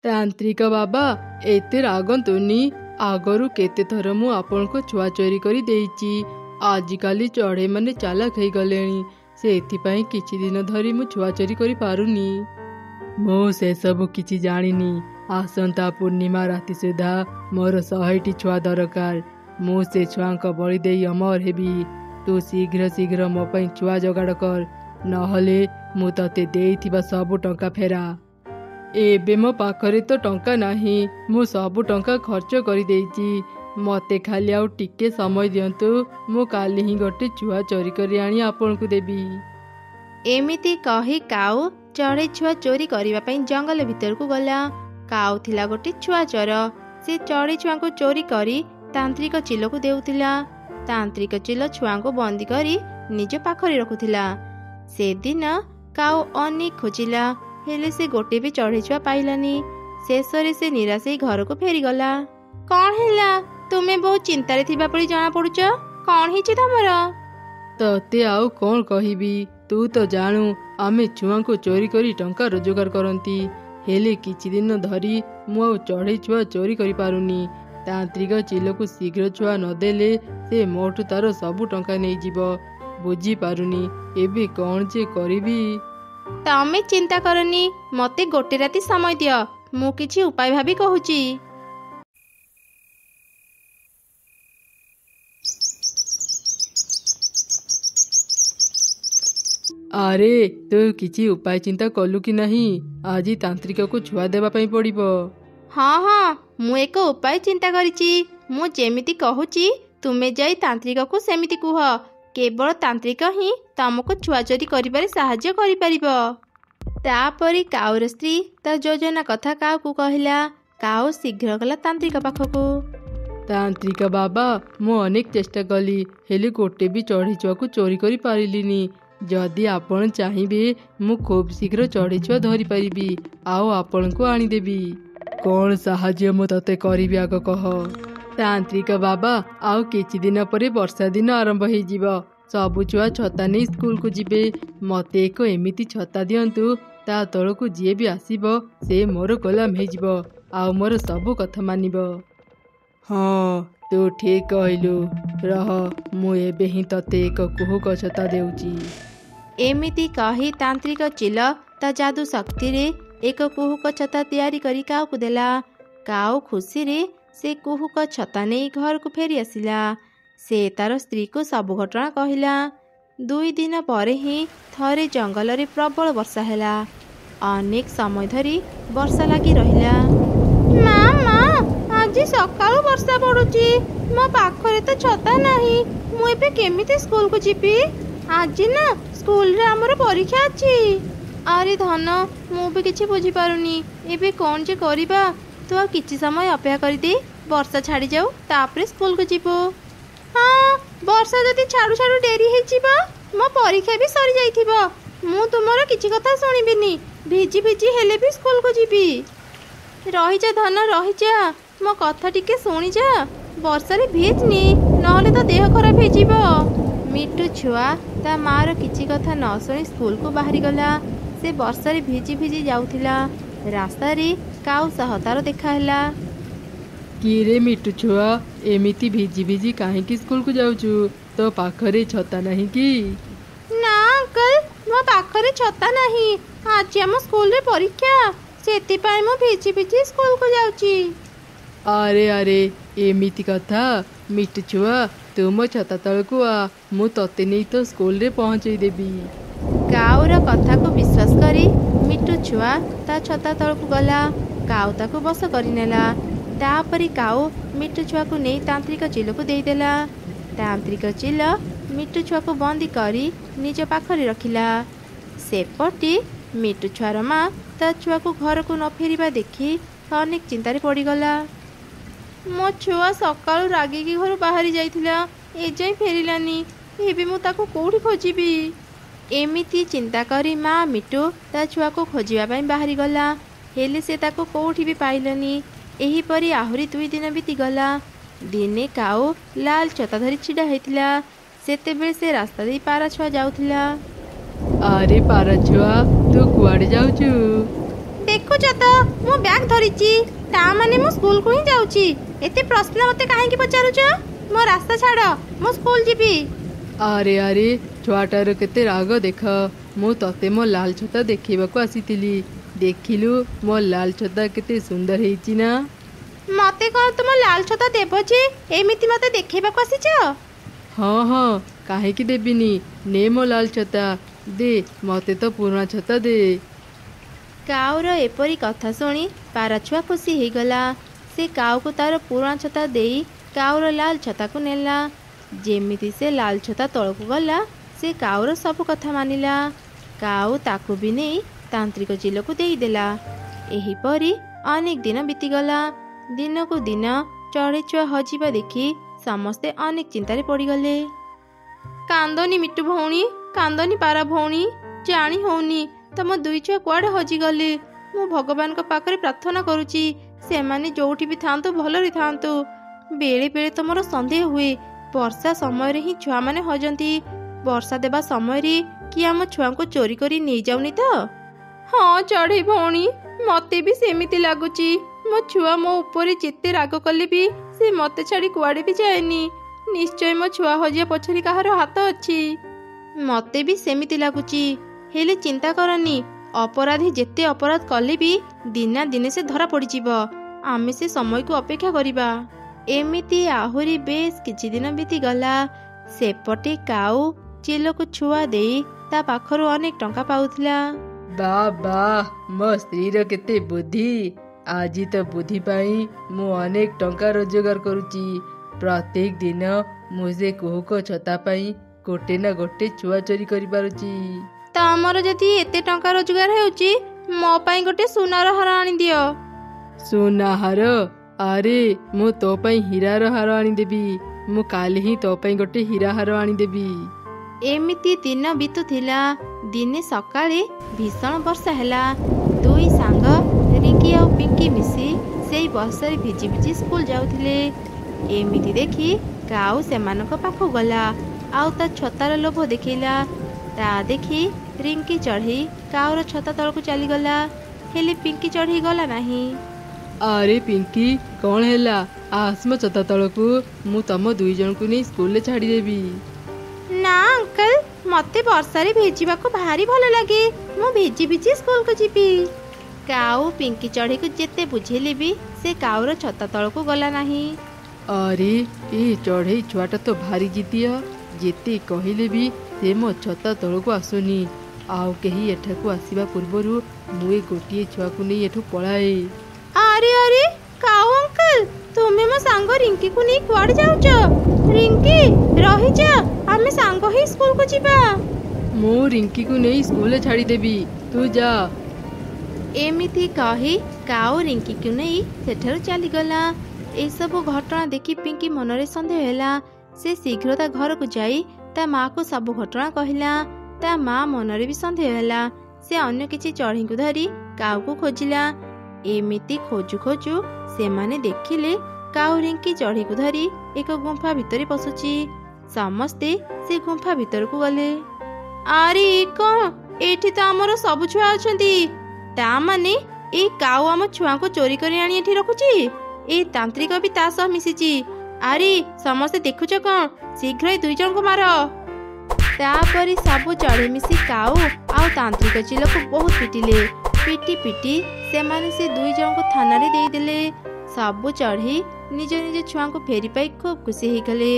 तांत्रिक बाबा एते रागंतुनी आगरू केते थर मु आपनको छुआ चोरी करी देइची। आजिकाली चढ़े माने चालाक हो गलेनी से एथिपाई किछि दिन धरी मु छुआ चोरी करी पारुनी। मु से सब किछि जानिनी। आसंता पूर्णिमा राति सुधा मोर 100टी छुआ दरकार। मु से छुआंक बलि देई अमर हेबी। तू शीघ्र शीघ्र मो पई छुआ जोगाड़ कर, नहले मु तते देइथिबा सब टंका फेरा। एबे मो पाखरे तो टंका नाही, मु सब टंका खर्च करी देइची। मते खाली आउ टिके समय दियंतु, मु काली ही गोटे छुआ चोरी करी आनी आपनको देबी। एमिति कही काऊ चढ़े छुआ चोरी करने पाई जंगल भीतर को गला। काऊ थिला गोटे छुआ चोर। से चढ़े छुआ को चोरी करी तांत्रिक चिलो को देउतिला। तांत्रिक चिलो छुआ को बंदी करी निज पाखरे रखुथिला। से दिन काऊ अनेक खोजिला, हेले से गोटे भी चढ़े छुआ पाइलानी। शेषरे से निराश ही घर को फेरी गला। कौन हैला? तुम्हें बहुत चिंतारे थिबा पड़ी जना पड़ुच। कौन हिची तमर? तते आउ कौन कहिबी, तू तो जानू आमे छुआ को चोरी करी टंका रोजगार करती। हेले किछि दिन धरी मु आउ चढ़े छुआ चोरी करी पारुनी। तांत्रिक चिलो को शीघ्र छुआ नदेले से मोठू तार सबु टंका नहीं जीव। बुझी पारुनी एबे कौन जे करिबी। तमे चिंता करनी, मते गोटे राति समय दियो, मु किछि उपाय भाबी कहूची। अरे तो किछि उपाय चिंता कलु कि नहीं? आज तांत्रिक को छुआ देबा पई पड़िबो। हाँ हाँ, मु एक उपाय चिंता करिची। मु जेमिति कहूची तुमे जाई तांत्रिक को सेमिति कुह। केवल तांत्रिक ही तुमको छुआ चोरी करिबारे साहाय्य करि परिबो। तापरी काऊर स्त्री ता योजना कथा काऊ को कहला। काऊ शीघ्र गला तांत्रिक पाखको। तांत्रिक बाबा मु अनेक चेष्टा कली, हेले गोटे भी चढ़ी छुआ को चोरी करी पारिलिनी। जदि आपण चाहिए मु खूब शीघ्र चढ़ी छुआ धरी पारिबी, आओ आपण को आनी देबी। कौन साहाय्य मु तते करिबी आग कह। तांत्रिक बाबा आउ किछि दिन परे वर्षा दिन आरंभ हो जिवो। सबु छुआ छता नहीं स्कूल को जिबे। मते एक एमिति छता दियंतु, ता तळको जे भी आसीबो से मोर गोलाम हो जिवो, आउ मोर सब कथा मानिबो। हाँ तू ठीक कहलु। रह मु एबे ही तते एक कुहुक छता देउची। एमिति कही तांत्रिक चिल ता जादू शक्ति रे एक कुहुक छता तैयारी करी काऊ को देला। काऊ खुशी रे से कुहुक छता नहीं घर को फेरी आसिला। से तार स्त्री को सब घटना कहला। 2 दिन पर ही थरे जंगल रे प्रबल वर्षा हैला। अनेक समय धरी वर्षा लगी रहिला। मामा आज सकाळु वर्षा पडुची, मो पाखरे तो छता नाही, मु एबे केमिति स्कूल को जिबी? आज ना स्कूल रे हमर परीक्षा अछि। अरे धन, मु भी किछि बुझी पारुनी, एबे कोन जे करिबा? तो किछि समय अपेक्षा करि दे, वर्षा छाड़ी जाऊ तापरे स्कूल को जिबो। हाँ, वर्षा जदि छाड़ू छाड़ू डेरी हे जिबा, मो परीक्षा भी सरी जाइथिबो। मु तुमरो किछि कथा सुनिबिनी, भिजी भिजी हेले भी स्कूल को जिबी। रही जा धन, रही जा, मो कथा टिके सुनी जा। वर्षा रे भिजनी, नहले तो देह खराब हे जिबो। मिट्टू छुआ ता मार किछि कथा न सुनी स्कूल को बाहरी गला। से वर्षा रे भिजी भिजी जाउथिला। रास्ता रे काऊ सह तार देखा हैला। कि रे मिट्टू छुआ, एमिति भिजी भिजी काहेकि स्कूल को जाउछु? तो पाखरे छता नहीं कि? ना अंकल, मो पाखरे छता नहीं। आज हम स्कूल रे परीक्षा, सेति पाई मो भिजी भिजी स्कूल को जाउची। अरे अरे एमिति कथा। मिट्टू छुआ तुम छता तळको आ, मु तते नहीं तो स्कूल रे पहुंचई देबी। काऊर कथा को विश्वास करी मिट्टू छुआ ता छता तळको गला। काऊ ताको बस करिनेला। तापरी काऊ मिट्टू छुआ को नहीं तांत्रिक चिलो को देदेला। तांत्रिक चिल मिट्टू छुआ को बंदी करी निज पाखरे रखिला। सेपटी मिट्टू छुआर माँ ता छुआ को घर को न फेरिबा देखी अनेक चिंतारे पड़ीगला। मो छुआ सकाळु रागिकी घर बाहरी जाइथिला, एजाई फेरिलानी, एबे मु ताको कोठी खोजिबी? एमिति चिंता करी माँ मिट्टू ता छुआ को खोजिबा पई बाहरी गला। हेले से ताको कोठी भी पाइलनी। एही परी आहुरी 2 दिन बीती गला। दिने काऊ लाल छता धरी छिड़ा हेतिला। सेते बेले से रास्ता दे पारा छुआ जाउथिला। अरे पारा छुआ, तू कुआडे जाउछु? ଦେଖୁଛ ତ ମୁଁ ବ୍ୟାଗ ଧରିଛି, ତା ମାନେ ମୁଁ ସ୍କୁଲକୁ ହିଁ ଯାଉଛି। ଏତେ ପ୍ରଶ୍ନ ମତେ କାହିଁକି ପଚାରୁଛ? ମୋ ରାସ୍ତା ଛାଡ଼, ମୁଁ ସ୍କୁଲ ଯିବି। ଆରେ ଆରେ ଛୁଆଟାର କେତେ ରାଗ ଦେଖ। ମୁଁ ତତେ ମୋ ଲାଲ ଛତା ଦେଖେଇବାକୁ ଆସିଥିଲି। ଦେଖିଲୁ ମୋ ଲାଲ ଛତା କେତେ ସୁନ୍ଦର ହେଇଛି ନା? ମତେ କଣ ତୁମ ଲାଲ ଛତା ଦେବ ଯେ ଏମିତି ମତେ ଦେଖେଇବାକୁ ଆସିଛ? ହଁ ହଁ, କାହିଁକି ଦେବିନି? ନେ ମୋ ଲାଲ ଛତା ଦେ, ମତେ ତ ପୁରୁଣା ଛତା ଦେ। କାଉର ଏପରି କଥା ଶୁଣି ପାରାଛୁଆ ଖୁସି ହେଇଗଲା। ସେ କାଉକୁ ତାର ପୁରୁଣା ଛତା ଦେଇ କାଉର ଲାଲ ଛତାକୁ ନେଲା। ଯେମିତି ସେ ଲାଲ ଛତା ତଳକୁ ଗଲା, ସେ କାଉର ସବୁ କଥା ମାନିଲା। କାଉ ତାକୁ ବି ନେଇ ତାନ୍ତ୍ରିକ ଚିଲକୁ ଦେଇଦେଲା। ଏହିପରି ଅନେକ ଦିନ ବିତିଗଲା। ଦିନକୁ ଦିନ ଚଢ଼େଇ ଛୁଆ ହଜିବା ଦେଖି ସମସ୍ତେ ଅନେକ ଚିନ୍ତାରେ ପଡ଼ିଗଲେ। କାନ୍ଦନି ମିଟୁ ଭଉଣୀ, କାନ୍ଦନି ପାରା ଭଉଣୀ, ଜାଣି ହଉନି ତମ ଦୁଇ ଛୁଆ କୁଆଡ଼େ ହଜିଗଲେ। ମୁଁ ଭଗବାନଙ୍କ ପାଖରେ ପ୍ରାର୍ଥନା କରୁଛି ସେମାନେ ଯୋଉଠି ବି ଥାଆନ୍ତୁ ଭଲରେ ଥାଆନ୍ତୁ। ବେଳେ ବେଳେ ତମର ସନ୍ଦେହ ହୁଏ ବର୍ଷା ସମୟରେ ହିଁ ଛୁଆମାନେ ହଜନ୍ତି। ବର୍ଷା ଦେବା ସମୟରେ କି ଆମ ଛୁଆଙ୍କୁ ଚୋରି କରି ନେଇଯାଉନି ତ? ହଁ ଚଢ଼େଇ ଭଉଣୀ, ମତେ ବି ସେମିତି ଲାଗୁଛି। ମୋ ଛୁଆ ମୋ ଉପରେ ଯେତେ ରାଗ କଲେ ବି ସେ ମତେ ଛାଡ଼ି କୁଆଡ଼େ ବି ଯାଏନି। ନିଶ୍ଚୟ ମୋ ଛୁଆ ହଜିବା ପଛରେ କାହାର ହାତ ଅଛି। ମତେ ବି ସେମିତି ଲାଗୁଛି। ହେଲେ ଚିନ୍ତା କରନି, ଅପରାଧୀ ଯେତେ ଅପରାଧ କଲେ ବି ଦିନା ଦିନେ ସେ ଧରା ପଡ଼ିଯିବ। ଆମେ ସେ ସମୟକୁ ଅପେକ୍ଷା କରିବା। ଏମିତି ଆହୁରି ବେଶ କିଛି ଦିନ ବିତିଗଲା। ସେପଟେ କାଉ ଚିଲକୁ ଛୁଆ ଦେଇ ତା ପାଖରୁ ଅନେକ ଟଙ୍କା ପାଉଥିଲା। ବା ବା, ମୋ ସ୍ତ୍ରୀର କେତେ ବୁଦ୍ଧି। ଆଜି ତ ବୁଦ୍ଧି ପାଇଁ ମୁଁ ଅନେକ ଟଙ୍କା ରୋଜଗାର କରୁଛି। ପ୍ରତ୍ୟେକ ଦିନ ମୁଁ ସେ କୁହୁକ ଛତା ପାଇଁ ଗୋଟେ ନା ଗୋଟେ ଛୁଆ ଚୋରି କରିପାରୁଛି। ତମର ଯଦି ଏତେ ଟଙ୍କା ରୋଜଗାର ହେଉଛି, ମୋ ପାଇଁ ଗୋଟେ ସୁନାର ହାର ଆଣିଦିଅ। ସୁନା ହାର? ଆରେ ମୁଁ ତୋ ପାଇଁ ହୀରାର ହାର ଆଣିଦେବି। ମୁଁ କାଲି ହିଁ ତୋ ପାଇଁ ଗୋଟେ ହୀରା ହାର ଆଣିଦେବି। ଏମିତି ଦିନ ବିତୁଥିଲା। ଦିନେ ସକାଳେ ଭୀଷଣ ବର୍ଷା ହେଲା। ଦୁଇ ସାଙ୍ଗ ରିଙ୍କି ଆଉ ପିଙ୍କି ମିଶି ସେଇ ବର୍ଷାରେ ଭିଜି ଭିଜି ସ୍କୁଲ ଯାଉଥିଲେ। ଏମିତି ଦେଖି କାଉ ସେମାନଙ୍କ ପାଖକୁ ଗଲା ଆଉ ତା ଛତାର ଲୋଭ ଦେଖେଇଲା। ତା ଦେଖି ରିଙ୍କି ଚଢ଼େଇ କାଉର ଛତା ତଳକୁ ଚାଲିଗଲା। ହେଲେ ପିଙ୍କି ଚଢ଼େଇ ଗଲା ନାହିଁ। ଆରେ ପିଙ୍କି, କଣ ହେଲା? ଆସ ମୋ ଛତା ତଳକୁ, ମୁଁ ତମ ଦୁଇ ଜଣଙ୍କୁ ନେଇ ସ୍କୁଲରେ ଛାଡ଼ିଦେବି। ନା ଅଙ୍କଲ, ମତେ ବର୍ଷାରେ ଭିଜିବାକୁ ଭାରି ଭଲ ଲାଗେ। ମୁଁ ଭିଜି ଭିଜି ସ୍କୁଲକୁ ଯିବି। କାଉ ପିଙ୍କି ଚଢ଼େଇକୁ ଯେତେ ବୁଝେଇଲେ ବି ସେ କାଉର ଛତା ତଳକୁ ଗଲା ନାହିଁ। ଆରେ ଏ ଚଢ଼େଇ ଛୁଆଟା ତ ଭାରି ଜିଦିଆ। ଯେତେ କହିଲେ ବି ସେ ମୋ ଛତା ତଳକୁ ଆସୁନି। ଆଉ କେହି ଏଠାକୁ ଆସିବା ପୂର୍ବରୁ ମୁଁ ଏ ଗୋଟିଏ ଛୁଆକୁ ନେଇ ଏଠୁ ପଳାଏ। ଆରେ ଆରେ କାଉ ଅଙ୍କଲ, ତୁମେ ମୋ ସାଙ୍ଗ ରିଙ୍କିକୁ ନେଇ କୁଆଡ଼େ ଯାଉଛ? ରିଙ୍କି ରହିଯା, ଆମେ ସାଙ୍ଗ ହିଁ ସ୍କୁଲକୁ ଯିବା। ମୁଁ ରିଙ୍କିକୁ ନେଇ ସ୍କୁଲରେ ଛାଡ଼ିଦେବି, ତୁ ଯା। ଏମିତି କହି କାଉ ରିଙ୍କିକୁ ନେଇ ସେଠାରୁ ଚାଲିଗଲା। ଏସବୁ ଘଟଣା ଦେଖି ପିଙ୍କି ମନରେ ସନ୍ଦେହ ହେଲା। ସେ ଶୀଘ୍ର ତା ଘରକୁ ଯାଇ ତା ମାକୁ ସବୁ ଘଟଣା କହିଲା। ତା ମା ମନରେ ବି ସନ୍ଦେହ ହେଲା। ସେ ଅନ୍ୟ କିଛି ଚଢ଼େଇଙ୍କୁ ଧରି କାଉକୁ ଖୋଜିଲା। ଏମିତି ଖୋଜୁ ଖୋଜୁ ସେମାନେ ଦେଖିଲେ କାଉ ରିଙ୍କି ଚଢ଼େଇକୁ ଧରି ଏକ ଗୁମ୍ଫା ଭିତରେ ପଶୁଛି। ସମସ୍ତେ ସେ ଗୁମ୍ଫା ଭିତରକୁ ଗଲେ। ଆରେ କଣ, ଏଠି ତ ଆମର ସବୁ ଛୁଆ ଅଛନ୍ତି। ତା ମାନେ ଏଇ କାଉ ଆମ ଛୁଆଙ୍କୁ ଚୋରି କରି ଆଣି ଏଠି ରଖୁଛି। ଏଇ ତାନ୍ତ୍ରିକ ବି ତା ସହ ମିଶିଛି। ଆରେ ସମସ୍ତେ ଦେଖୁଛ କଣ? ଶୀଘ୍ର ଏ ଦୁଇ ଜଣଙ୍କୁ ମାର। ତାପରେ ସବୁ ଚଢ଼େଇ ମିଶି କାଉ ଆଉ ତାନ୍ତ୍ରିକ ଚିଲକୁ ବହୁତ ପିଟିଲେ। ପିଟି ପିଟି ସେମାନେ ସେ ଦୁଇ ଜଣଙ୍କୁ ଥାନାରେ ଦେଇଦେଲେ। ସବୁ ଚଢ଼େଇ ନିଜ ନିଜ ଛୁଆଙ୍କୁ ଫେରି ପାଇ ଖୁବ୍ ଖୁସି ହେଇଗଲେ।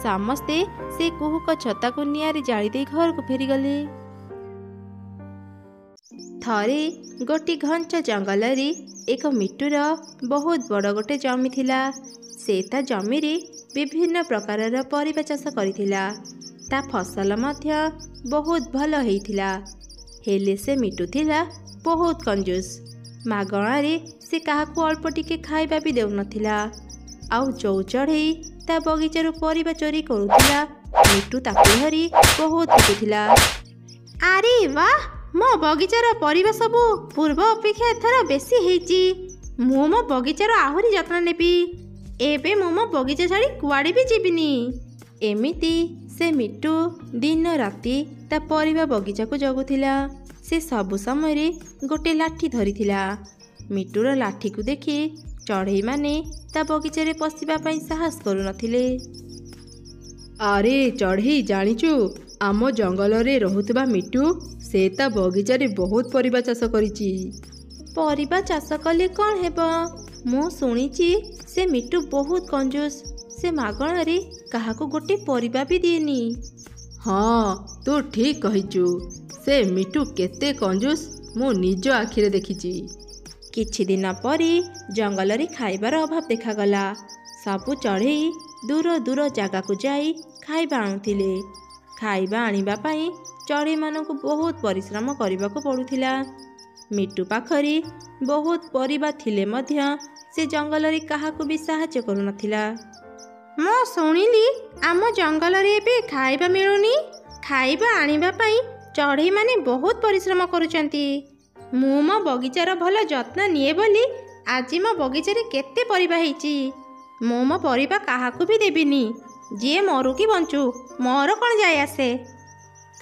ସମସ୍ତେ ସେ କୁହୁକ ଛତାକୁ ନିଆଁରେ ଜାଳି ଦେଇ ଘରକୁ ଫେରିଗଲେ। ଥରେ ଗୋଟି ଘଞ୍ଚ ଜଙ୍ଗଲରେ ଏକ ମିଟୁର ବହୁତ ବଡ଼ ଗୋଟେ ଜମି ଥିଲା। ସେ ତା ଜମିରେ ବିଭିନ୍ନ ପ୍ରକାରର ପରିବା ଚାଷ କରିଥିଲା। ତା ଫସଲ ମଧ୍ୟ ବହୁତ ଭଲ ହେଇଥିଲା। ହେଲେ ସେ ମିଟୁ ଥିଲା ବହୁତ କଞ୍ଜୁସ୍। ମାଗଣାରେ ସେ କାହାକୁ ଅଳ୍ପ ଟିକେ ଖାଇବା ବି ଦେଉନଥିଲା। ଆଉ ଯୋଉ ଚଢ଼େଇ ତା ବଗିଚାରୁ ପରିବା ଚୋରି କରୁଥିଲା, ମିଟୁ ତାକୁ ଧରି ବହୁତ ପିଟୁଥିଲା। ଆରେ ବାଃ, ମୋ ବଗିଚାର ପରିବା ସବୁ ପୂର୍ବ ଅପେକ୍ଷା ଏଥର ବେଶୀ ହେଇଛି। ମୁଁ ମୋ ବଗିଚାର ଆହୁରି ଯତ୍ନ ନେବି। ଏବେ ମୁଁ ମୋ ବଗିଚା ଛାଡ଼ି କୁଆଡ଼େ ବି ଯିବିନି। ଏମିତି ସେ ମିଟୁ ଦିନ ରାତି ତା ପରିବା ବଗିଚାକୁ ଜଗୁଥିଲା। ସେ ସବୁ ସମୟରେ ଗୋଟେ ଲାଠି ଧରିଥିଲା। ମିଟୁର ଲାଠିକୁ ଦେଖି ଚଢ଼େଇମାନେ ତା ବଗିଚାରେ ପଶିବା ପାଇଁ ସାହସ କରୁନଥିଲେ। ଆରେ ଚଢ଼େଇ, ଜାଣିଛୁ ଆମ ଜଙ୍ଗଲରେ ରହୁଥିବା ମିଟୁ ସେ ତା ବଗିଚାରେ ବହୁତ ପରିବା ଚାଷ କରିଛି। ପରିବା ଚାଷ କଲେ କ'ଣ ହେବ? ମୁଁ ଶୁଣିଛି ସେ ମିଟୁ ବହୁତ କଞ୍ଜୁସ୍। ସେ ମାଗଣାରେ କାହାକୁ ଗୋଟେ ପରିବା ବି ଦିଏନି। ହଁ, ତୁ ଠିକ୍ କହିଛୁ। ସେ ମିଟୁ କେତେ କଞ୍ଜୁସ୍ ମୁଁ ନିଜ ଆଖିରେ ଦେଖିଛି। କିଛି ଦିନ ପରେ ଜଙ୍ଗଲରେ ଖାଇବାର ଅଭାବ ଦେଖାଗଲା। ସବୁ ଚଢ଼େଇ ଦୂର ଦୂର ଜାଗାକୁ ଯାଇ ଖାଇବା ଆଣୁଥିଲେ। ଖାଇବା ଆଣିବା ପାଇଁ ଚଢ଼େଇମାନଙ୍କୁ ବହୁତ ପରିଶ୍ରମ କରିବାକୁ ପଡ଼ୁଥିଲା। ମିଟୁ ପାଖରେ ବହୁତ ପରିବା ଥିଲେ ମଧ୍ୟ ସେ ଜଙ୍ଗଲରେ କାହାକୁ ବି ସାହାଯ୍ୟ କରୁନଥିଲା। ମୁଁ ଶୁଣିଲି ଆମ ଜଙ୍ଗଲରେ ଏବେ ଖାଇବା ମିଳୁନି। ଖାଇବା ଆଣିବା ପାଇଁ ଚଢ଼େଇମାନେ ବହୁତ ପରିଶ୍ରମ କରୁଛନ୍ତି। ମୁଁ ମୋ ବଗିଚାର ଭଲ ଯତ୍ନ ନିଏ ବୋଲି ଆଜି ମୋ ବଗିଚାରେ କେତେ ପରିବା ହେଇଛି। ମୁଁ ମୋ ପରିବା କାହାକୁ ବି ଦେବିନି। ଯିଏ ମରୁ କି ବଞ୍ଚୁ, ମୋର କ'ଣ ଯାଏ ଆସେ।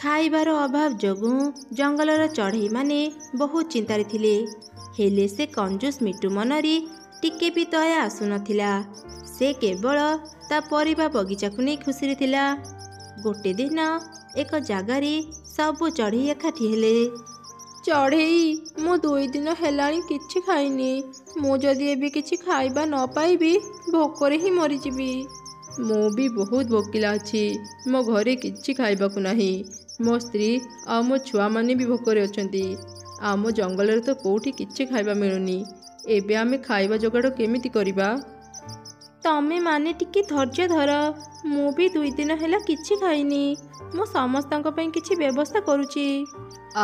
ଖାଇବାର ଅଭାବ ଯୋଗୁଁ ଜଙ୍ଗଲର ଚଢ଼େଇମାନେ ବହୁତ ଚିନ୍ତାରେ ଥିଲେ। ହେଲେ ସେ କଞ୍ଜୁସ୍ ମିଟୁ ମନରେ ଟିକେ ବି ଦୟା ଆସୁନଥିଲା। ସେ କେବଳ ତା ପରିବା ବଗିଚାକୁ ନେଇ ଖୁସିରେ ଥିଲା। ଗୋଟେ ଦିନ ଏକ ଜାଗାରେ ସବୁ ଚଢ଼େଇ ଏକାଠି ହେଲେ। ଚଢ଼େଇ, ମୁଁ 2 ଦିନ ହେଲାଣି କିଛି ଖାଇନି। ମୁଁ ଯଦି ଏବେ କିଛି ଖାଇବା ନ ପାଇବି ଭୋକରେ ହିଁ ମରିଯିବି। ମୁଁ ବି ବହୁତ ଭୋକିଲା ଅଛି। ମୋ ଘରେ କିଛି ଖାଇବାକୁ ନାହିଁ। ମୋ ସ୍ତ୍ରୀ ଆଉ ମୋ ଛୁଆମାନେ ବି ଭୋକରେ ଅଛନ୍ତି। ଆମ ଜଙ୍ଗଲରେ ତ କେଉଁଠି କିଛି ଖାଇବା ମିଳୁନି। ଏବେ ଆମେ ଖାଇବା ଯୋଗାଡ଼ କେମିତି କରିବା? ତମେ ମାନେ ଟିକେ ଧୈର୍ଯ୍ୟ ଧର। ମୁଁ ବି 2 ଦିନ ହେଲା କିଛି ଖାଇନି। ମୁଁ ସମସ୍ତଙ୍କ ପାଇଁ କିଛି ବ୍ୟବସ୍ଥା କରୁଛି।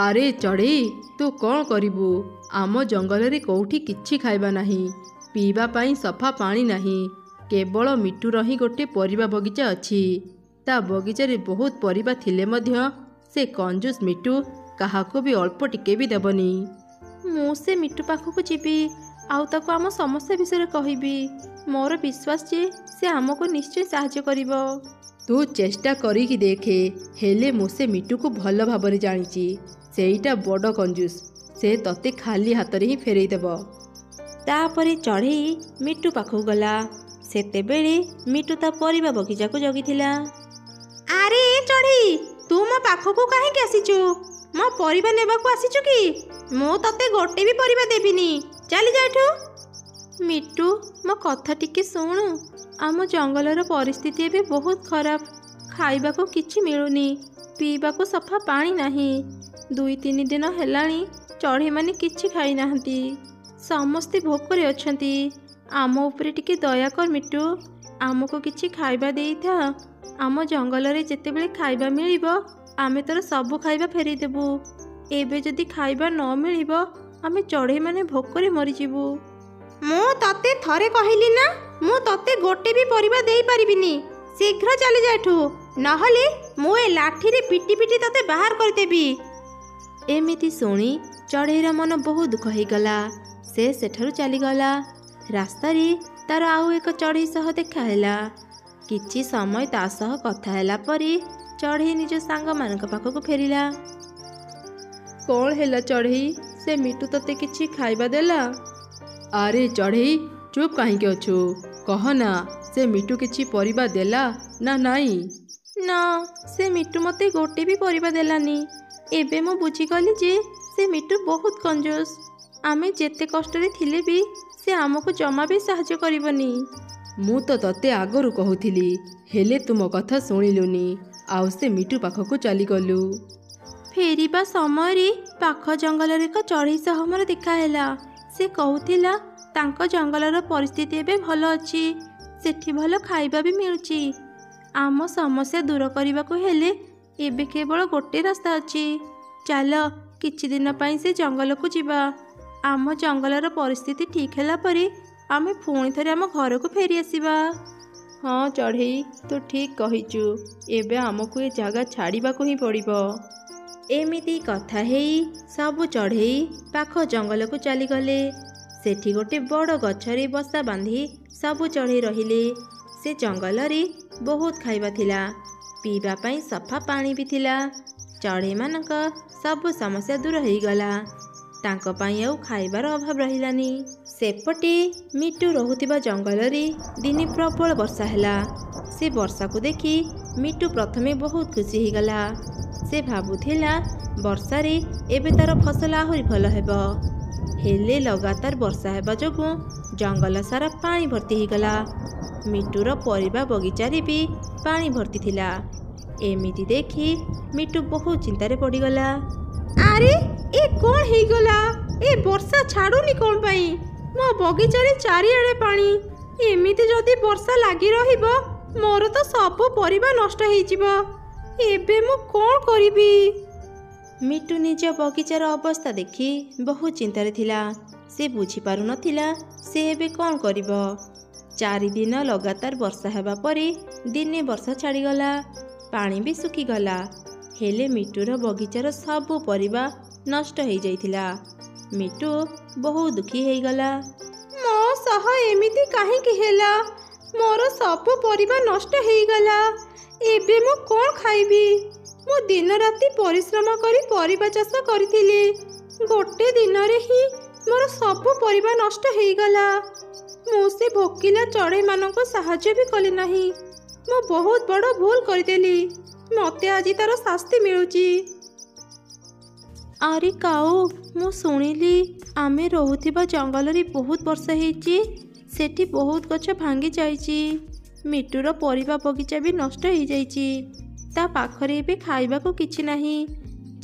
ଆରେ ଚଢ଼େଇ, ତୁ କ'ଣ କରିବୁ? ଆମ ଜଙ୍ଗଲରେ କେଉଁଠି କିଛି ଖାଇବା ନାହିଁ। ପିଇବା ପାଇଁ ସଫା ପାଣି ନାହିଁ। କେବଳ ମିଟୁର ହିଁ ଗୋଟେ ପରିବା ବଗିଚା ଅଛି। ତା ବଗିଚାରେ ବହୁତ ପରିବା ଥିଲେ ମଧ୍ୟ ସେ କଞ୍ଜୁସ୍ ମିଟୁ କାହାକୁ ବି ଅଳ୍ପ ଟିକେ ବି ଦେବନି। ମୁଁ ସେ ମିଟୁ ପାଖକୁ ଯିବି ଆଉ ତାକୁ ଆମ ସମସ୍ୟା ବିଷୟରେ କହିବି। ମୋର ବିଶ୍ୱାସ ଯେ ସେ ଆମକୁ ନିଶ୍ଚୟ ସାହାଯ୍ୟ କରିବ। ତୁ ଚେଷ୍ଟା କରିକି ଦେଖେ। ହେଲେ ମୁଁ ସେ ମିଟୁକୁ ଭଲ ଭାବରେ ଜାଣିଛି। ସେଇଟା ବଡ଼ କଞ୍ଜୁସ୍। ସେ ତତେ ଖାଲି ହାତରେ ହିଁ ଫେରେଇ ଦେବ। ତାପରେ ଚଢ଼େଇ ମିଟୁ ପାଖକୁ ଗଲା। ସେତେବେଳେ ମିଟୁ ତା ପରିବା ବଗିଚାକୁ ଜଗିଥିଲା। ଆରେ ଚଢ଼େଇ, ତୁ ମୋ ପାଖକୁ କାହିଁକି ଆସିଛୁ? ମୋ ପରିବା ନେବାକୁ ଆସିଛୁ କି? ମୁଁ ତତେ ଗୋଟେ ବି ପରିବା ଦେବିନି। ଚାଲିଯା ଏଠୁ। ମିଟୁ, ମୋ କଥା ଟିକେ ଶୁଣୁ। ଆମ ଜଙ୍ଗଲର ପରିସ୍ଥିତି ଏବେ ବହୁତ ଖରାପ। ଖାଇବାକୁ କିଛି ମିଳୁନି। ପିଇବାକୁ ସଫା ପାଣି ନାହିଁ। 2-3 ଦିନ ହେଲାଣି ଚଢ଼େଇମାନେ କିଛି ଖାଇନାହାନ୍ତି। ସମସ୍ତେ ଭୋକରେ ଅଛନ୍ତି। ଆମ ଉପରେ ଟିକେ ଦୟା କର ମିଟୁ। ଆମକୁ କିଛି ଖାଇବା ଦେଇଥା। ଆମ ଜଙ୍ଗଲରେ ଯେତେବେଳେ ଖାଇବା ମିଳିବ ଆମେ ତୋର ସବୁ ଖାଇବା ଫେରେଇ ଦେବୁ। ଏବେ ଯଦି ଖାଇବା ନ ମିଳିବ ଆମେ ଚଢ଼େଇମାନେ ଭୋକରେ ମରିଯିବୁ। ମୁଁ ତତେ ଥରେ କହିଲି ନା, ମୁଁ ତତେ ଗୋଟେ ବି ପରିବା ଦେଇପାରିବିନି। ଶୀଘ୍ର ଚାଲିଯା ଏଠୁ, ନହେଲେ ମୁଁ ଏ ଲାଠିରେ ପିଟି ପିଟି ତତେ ବାହାର କରିଦେବି। ଏମିତି ଶୁଣି ଚଢ଼େଇର ମନ ବହୁତ ଦୁଃଖ ହେଇଗଲା। ସେ ସେଠାରୁ ଚାଲିଗଲା। ରାସ୍ତାରେ ତାର ଆଉ ଏକ ଚଢ଼େଇ ସହ ଦେଖା ହେଲା। କିଛି ସମୟ ତା ସହ କଥା ହେଲା ପରେ ଚଢ଼େଇ ନିଜ ସାଙ୍ଗମାନଙ୍କ ପାଖକୁ ଫେରିଲା। କ'ଣ ହେଲା ଚଢ଼େଇ? ସେ ମିଟୁ ତତେ କିଛି ଖାଇବା ଦେଲା? ଆରେ ଚଢ଼େଇ, ଚୁପ୍ କାହିଁକି ଅଛୁ? କହ ନା, ସେ ମିଟୁ କିଛି ପରିବା ଦେଲା ନା ନାଇଁ? ନା, ସେ ମିଟୁ ମୋତେ ଗୋଟେ ବି ପରିବା ଦେଲାନି। ଏବେ ମୁଁ ବୁଝିଗଲି ଯେ ସେ ମିଟୁ ବହୁତ କଞ୍ଜୁସ୍। ଆମେ ଯେତେ କଷ୍ଟରେ ଥିଲେ ବି ସେ ଆମକୁ ଜମା ବି ସାହାଯ୍ୟ କରିବନି। ମୁଁ ତ ତତେ ଆଗରୁ କହୁଥିଲି, ହେଲେ ତୁ ମୋ କଥା ଶୁଣିଲୁନି ଆଉ ସେ ମିଟୁ ପାଖକୁ ଚାଲିଗଲୁ। ଫେରିବା ସମୟରେ ପାଖ ଜଙ୍ଗଲରେ ଏକ ଚଢ଼େଇ ସହ ମୋର ଦେଖା ହେଲା। ସେ କହୁଥିଲା ତାଙ୍କ ଜଙ୍ଗଲର ପରିସ୍ଥିତି ଏବେ ଭଲ ଅଛି। ସେଠି ଭଲ ଖାଇବା ବି ମିଳୁଛି। ଆମ ସମସ୍ୟା ଦୂର କରିବାକୁ ହେଲେ ଏବେ କେବଳ ଗୋଟେ ରାସ୍ତା ଅଛି। ଚାଲ କିଛି ଦିନ ପାଇଁ ସେ ଜଙ୍ଗଲକୁ ଯିବା। ଆମ ଜଙ୍ଗଲର ପରିସ୍ଥିତି ଠିକ୍ ହେଲା ପରେ ଆମେ ପୁଣି ଥରେ ଆମ ଘରକୁ ଫେରି ଆସିବା। ହଁ ଚଢ଼େଇ, ତୁ ଠିକ୍ କହିଛୁ। ଏବେ ଆମକୁ ଏ ଜାଗା ଛାଡ଼ିବାକୁ ହିଁ ପଡ଼ିବ। ଏମିତି କଥା ହେଇ ସବୁ ଚଢ଼େଇ ପାଖ ଜଙ୍ଗଲକୁ ଚାଲିଗଲେ। ସେଠି ଗୋଟେ ବଡ଼ ଗଛରେ ବସା ବାନ୍ଧି ସବୁ ଚଢ଼େଇ ରହିଲେ। ସେ ଜଙ୍ଗଲରେ ବହୁତ ଖାଇବା ଥିଲା। ପିଇବା ପାଇଁ ସଫା ପାଣି ବି ଥିଲା। ଚଢ଼େଇମାନଙ୍କ ସବୁ ସମସ୍ୟା ଦୂର ହେଇଗଲା। ତାଙ୍କ ପାଇଁ ଆଉ ଖାଇବାର ଅଭାବ ରହିଲାନି। ସେପଟେ ମିଟୁ ରହୁଥିବା ଜଙ୍ଗଲରେ ଦିନେ ପ୍ରବଳ ବର୍ଷା ହେଲା। ସେ ବର୍ଷାକୁ ଦେଖି ମିଟୁ ପ୍ରଥମେ ବହୁତ ଖୁସି ହେଇଗଲା। ସେ ଭାବୁଥିଲା ବର୍ଷାରେ ଏବେ ତାର ଫସଲ ଆହୁରି ଭଲ ହେବ। ହେଲେ ଲଗାତାର ବର୍ଷା ହେବା ଯୋଗୁଁ ଜଙ୍ଗଲ ସାରା ପାଣି ଭର୍ତ୍ତି ହେଇଗଲା। ମିଟୁର ପରିବା ବଗିଚାରେ ବି ପାଣି ଭର୍ତ୍ତି ଥିଲା। ଏମିତି ଦେଖି ମିଟୁ ବହୁତ ଚିନ୍ତାରେ ପଡ଼ିଗଲା। ଆରେ ଏ କ'ଣ ହେଇଗଲା? ଏ ବର୍ଷା ଛାଡ଼ୁନି କ'ଣ ପାଇଁ? ମୋ ବଗିଚାରେ ଚାରିଆଡ଼େ ପାଣି। ଏମିତି ଯଦି ବର୍ଷା ଲାଗି ରହିବ ମୋର ତ ସବୁ ପରିବା ନଷ୍ଟ ହେଇଯିବ। ଏବେ ମୁଁ କ'ଣ କରିବି? ମିଟୁ ନିଜ ବଗିଚାର ଅବସ୍ଥା ଦେଖି ବହୁତ ଚିନ୍ତାରେ ଥିଲା। ସେ ବୁଝିପାରୁନଥିଲା ସେ ଏବେ କ'ଣ କରିବ। 4 ଦିନ ଲଗାତାର ବର୍ଷା ହେବା ପରେ ଦିନେ ବର୍ଷା ଛାଡ଼ିଗଲା। ପାଣି ବି ଶୁଖିଗଲା। ହେଲେ ମିଟୁର ବଗିଚାର ସବୁ ପରିବା ନଷ୍ଟ ହେଇଯାଇଥିଲା। ମିଟୁ ବହୁତ ଦୁଃଖୀ ହେଇଗଲା। ମୋ ସହ ଏମିତି କାହିଁକି ହେଲା? ମୋର ସବୁ ପରିବା ନଷ୍ଟ ହେଇଗଲା। ଏବେ ମୁଁ କ'ଣ ଖାଇବି? ମୁଁ ଦିନ ରାତି ପରିଶ୍ରମ କରି ପରିବା ଚାଷ କରିଥିଲି। ଗୋଟେ ଦିନରେ ହିଁ ମୋର ସବୁ ପରିବା ନଷ୍ଟ ହେଇଗଲା। ମୁଁ ସେ ଭୋକିଲା ଚଢ଼େଇମାନଙ୍କୁ ସାହାଯ୍ୟ ବି କଲି ନାହିଁ। ମୁଁ ବହୁତ ବଡ଼ ଭୁଲ କରିଦେଲି। ମୋତେ ଆଜି ତାର ଶାସ୍ତି ମିଳୁଛି। ଆରେ କାଉ, ମୁଁ ଶୁଣିଲି ଆମେ ରହୁଥିବା ଜଙ୍ଗଲରେ ବହୁତ ବର୍ଷା ହେଇଛି। ସେଠି ବହୁତ ଗଛ ଭାଙ୍ଗି ଯାଇଛି। ମିଟୁର ପରିବା ବଗିଚା ବି ନଷ୍ଟ ହେଇଯାଇଛି। ତା ପାଖରେ ଏବେ ଖାଇବାକୁ କିଛି ନାହିଁ।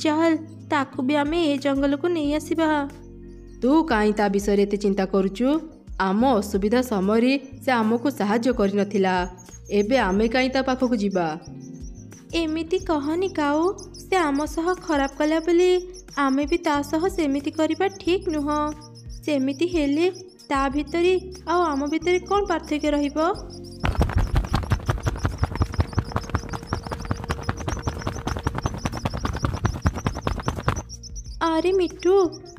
ଚାଲ ତାକୁ ବି ଆମେ ଏ ଜଙ୍ଗଲକୁ ନେଇ ଆସିବା। ତୁ କାହିଁ ତା ବିଷୟରେ ଏତେ ଚିନ୍ତା କରୁଛୁ? ଆମ ଅସୁବିଧା ସମୟରେ ସେ ଆମକୁ ସାହାଯ୍ୟ କରିନଥିଲା। ଏବେ ଆମେ କାହିଁ ତା ପାଖକୁ ଯିବା? ଏମିତି କହନି କାଉ। ସେ ଆମ ସହ ଖରାପ କଲା ବୋଲି ଆମେ ବି ତା ସହ ସେମିତି କରିବା ଠିକ୍ ନୁହଁ। ସେମିତି ହେଲେ ତା ଭିତରେ ଆଉ ଆମ ଭିତରେ କ'ଣ ପାର୍ଥକ୍ୟ ରହିବ? ଆରେ ମିଟୁ,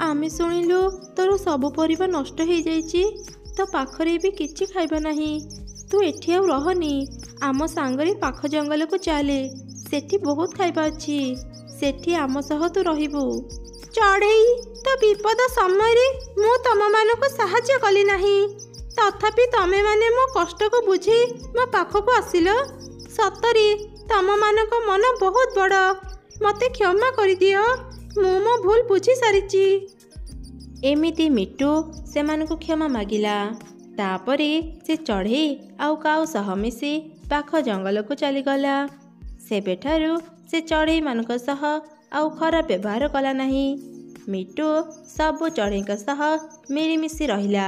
ଆମେ ଶୁଣିଲୁ ତୋର ସବୁ ପରିବା ନଷ୍ଟ ହେଇଯାଇଛି। ତୋ ପାଖରେ ବି କିଛି ଖାଇବା ନାହିଁ। ତୁ ଏଠି ଆଉ ରହନି। ଆମ ସାଙ୍ଗରେ ପାଖ ଜଙ୍ଗଲକୁ ଚାଲେ। ସେଠି ବହୁତ ଖାଇବା ଅଛି। ସେଠି ଆମ ସହ ତୁ ରହିବୁ। ଚଢ଼େଇ, ତ ବିପଦ ସମୟରେ ମୁଁ ତମମାନଙ୍କୁ ସାହାଯ୍ୟ କଲି ନାହିଁ। ତଥାପି ତମେମାନେ ମୋ କଷ୍ଟକୁ ବୁଝି ମୋ ପାଖକୁ ଆସିଲ। ସତରେ ତମମାନଙ୍କ ମନ ବହୁତ ବଡ଼। ମୋତେ କ୍ଷମା କରିଦିଅ। ମୁଁ ମୋ ଭୁଲ ବୁଝି ସାରିଛି। ଏମିତି ମିଟୁ ସେମାନଙ୍କୁ କ୍ଷମା ମାଗିଲା। ତାପରେ ସେ ଚଢ଼େଇ ଆଉ କାଉ ସହ ମିଶି ପାଖ ଜଙ୍ଗଲକୁ ଚାଲିଗଲା। ସେବେଠାରୁ ସେ ଚଢ଼େଇମାନଙ୍କ ସହ ଆଉ ଖରାପ ବ୍ୟବହାର କଲା ନାହିଁ। ମିଟୁ ସବୁ ଚଢ଼େଇଙ୍କ ସହ ମିଳିମିଶି ରହିଲା।